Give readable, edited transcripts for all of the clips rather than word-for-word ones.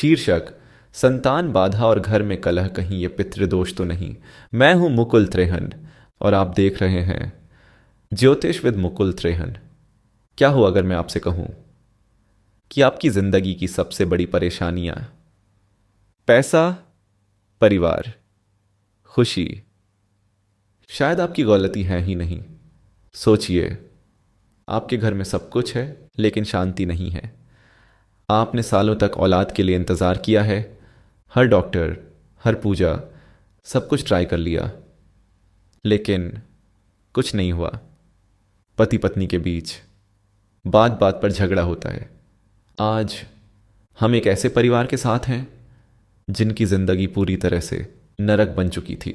शीर्षक संतान बाधा और घर में कलह, कहीं ये पितृदोष तो नहीं। मैं हूं मुकुल त्रेहन और आप देख रहे हैं ज्योतिष विद मुकुल त्रेहन। क्या हो अगर मैं आपसे कहूं कि आपकी जिंदगी की सबसे बड़ी परेशानियां पैसा, परिवार, खुशी शायद आपकी गलती है ही नहीं। सोचिए, आपके घर में सब कुछ है लेकिन शांति नहीं है। आपने सालों तक औलाद के लिए इंतज़ार किया है, हर डॉक्टर, हर पूजा, सब कुछ ट्राई कर लिया, लेकिन कुछ नहीं हुआ। पति पत्नी के बीच बात बात पर झगड़ा होता है। आज हम एक ऐसे परिवार के साथ हैं जिनकी ज़िंदगी पूरी तरह से नरक बन चुकी थी,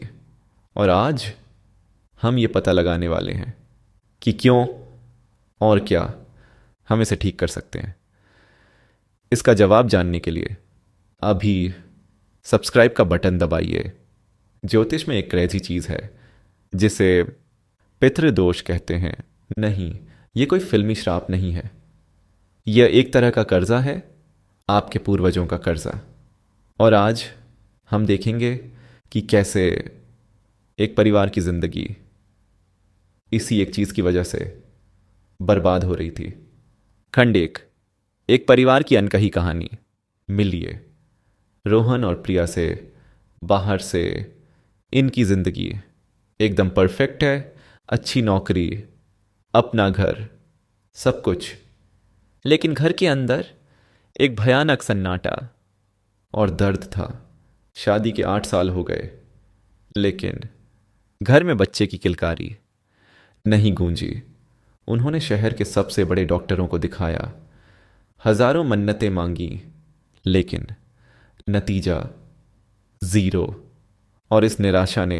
और आज हम ये पता लगाने वाले हैं कि क्यों और क्या हम इसे ठीक कर सकते हैं। इसका जवाब जानने के लिए अभी सब्सक्राइब का बटन दबाइए। ज्योतिष में एक क्रेजी चीज़ है जिसे पितृदोष कहते हैं। नहीं, ये कोई फिल्मी श्राप नहीं है। यह एक तरह का कर्जा है, आपके पूर्वजों का कर्जा। और आज हम देखेंगे कि कैसे एक परिवार की जिंदगी इसी एक चीज़ की वजह से बर्बाद हो रही थी। खंड एक परिवार की अनकही कहानी। मिलिए रोहन और प्रिया से। बाहर से इनकी जिंदगी एकदम परफेक्ट है, अच्छी नौकरी, अपना घर, सब कुछ। लेकिन घर के अंदर एक भयानक सन्नाटा और दर्द था। शादी के 8 साल हो गए, लेकिन घर में बच्चे की किलकारी नहीं गूंजी। उन्होंने शहर के सबसे बड़े डॉक्टरों को दिखाया, हजारों मन्नतें मांगी, लेकिन नतीजा जीरो। और इस निराशा ने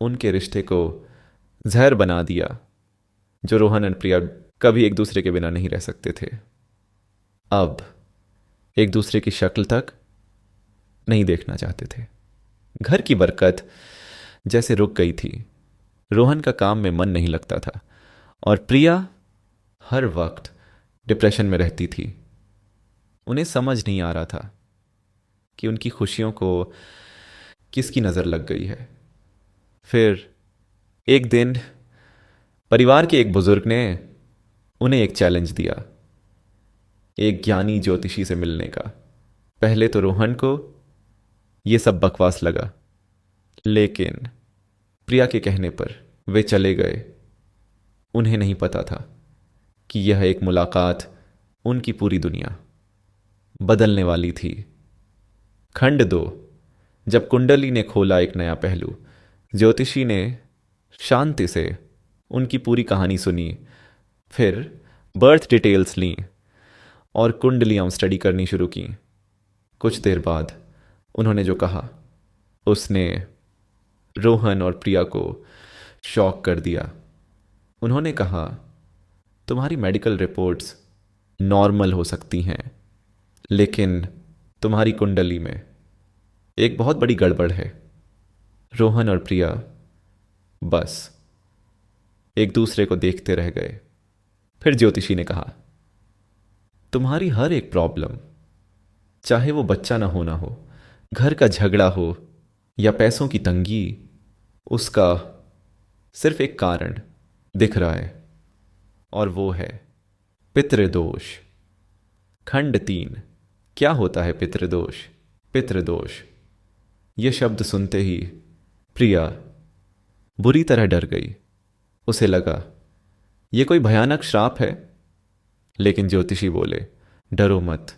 उनके रिश्ते को जहर बना दिया, जो रोहन और प्रिया कभी एक दूसरे के बिना नहीं रह सकते थे। अब एक दूसरे की शक्ल तक नहीं देखना चाहते थे। घर की बरकत जैसे रुक गई थी। रोहन का काम में मन नहीं लगता था और प्रिया हर वक्त डिप्रेशन में रहती थी। उन्हें समझ नहीं आ रहा था कि उनकी खुशियों को किसकी नज़र लग गई है। फिर एक दिन परिवार के एक बुजुर्ग ने उन्हें एक चैलेंज दिया, एक ज्ञानी ज्योतिषी से मिलने का। पहले तो रोहन को यह सब बकवास लगा, लेकिन प्रिया के कहने पर वे चले गए। उन्हें नहीं पता था कि यह एक मुलाकात उनकी पूरी दुनिया बदलने वाली थी। खंड 2। जब कुंडली ने खोला एक नया पहलू। ज्योतिषी ने शांति से उनकी पूरी कहानी सुनी, फिर बर्थ डिटेल्स ली और कुंडलियाँ स्टडी करनी शुरू की। कुछ देर बाद उन्होंने जो कहा उसने रोहन और प्रिया को शॉक कर दिया। उन्होंने कहा, तुम्हारी मेडिकल रिपोर्ट्स नॉर्मल हो सकती हैं, लेकिन तुम्हारी कुंडली में एक बहुत बड़ी गड़बड़ है। रोहन और प्रिया बस एक दूसरे को देखते रह गए। फिर ज्योतिषी ने कहा, तुम्हारी हर एक प्रॉब्लम, चाहे वो बच्चा ना होना हो, घर का झगड़ा हो या पैसों की तंगी, उसका सिर्फ एक कारण दिख रहा है, और वो है पितृदोष। खंड 3। क्या होता है पितृदोष? पितृदोष ये शब्द सुनते ही प्रिया बुरी तरह डर गई। उसे लगा ये कोई भयानक श्राप है, लेकिन ज्योतिषी बोले, डरो मत,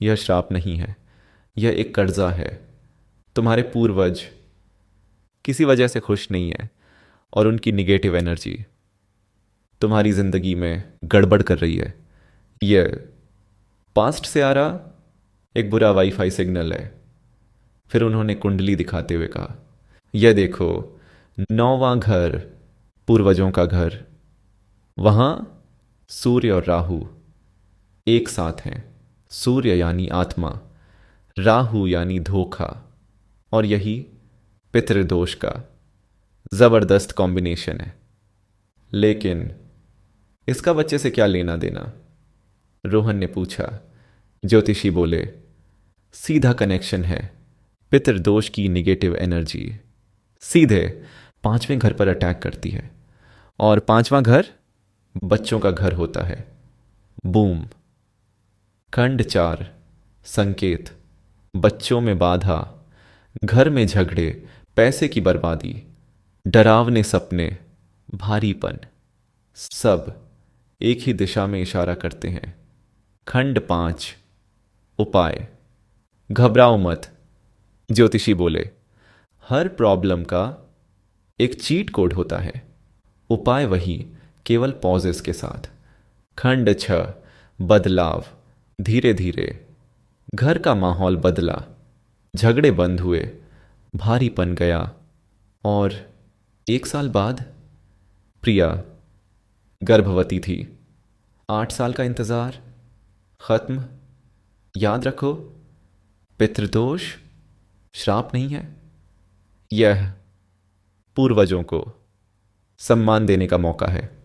यह श्राप नहीं है, यह एक कर्जा है। तुम्हारे पूर्वज किसी वजह से खुश नहीं है और उनकी निगेटिव एनर्जी तुम्हारी जिंदगी में गड़बड़ कर रही है। यह पास्ट से आ रहा एक बुरा वाईफाई सिग्नल है। फिर उन्होंने कुंडली दिखाते हुए कहा, यह देखो, 9वां घर, पूर्वजों का घर, वहां सूर्य और राहु एक साथ हैं। सूर्य यानी आत्मा, राहु यानी धोखा, और यही पितृदोष का जबरदस्त कॉम्बिनेशन है। लेकिन इसका बच्चे से क्या लेना देना? रोहन ने पूछा। ज्योतिषी बोले, सीधा कनेक्शन है पितृदोष की निगेटिव एनर्जी सीधे पांचवें घर पर अटैक करती है। और पांचवां घर बच्चों का घर होता है। बूम। खंड 4। संकेत। बच्चों में बाधा, घर में झगड़े, पैसे की बर्बादी, डरावने सपने, भारीपन, सब एक ही दिशा में इशारा करते हैं। खंड 5। उपाय। घबराओ मत, ज्योतिषी बोले। हर प्रॉब्लम का एक चीट कोड होता है। उपाय वही, केवल पॉजेस के साथ। खंड 6। बदलाव। धीरे धीरे घर का माहौल बदला, झगड़े बंद हुए, भारीपन गया। और 1 साल बाद प्रिया गर्भवती थी। 8 साल का इंतजार खत्म। याद रखो, पितृदोष श्राप नहीं है, यह पूर्वजों को सम्मान देने का मौका है।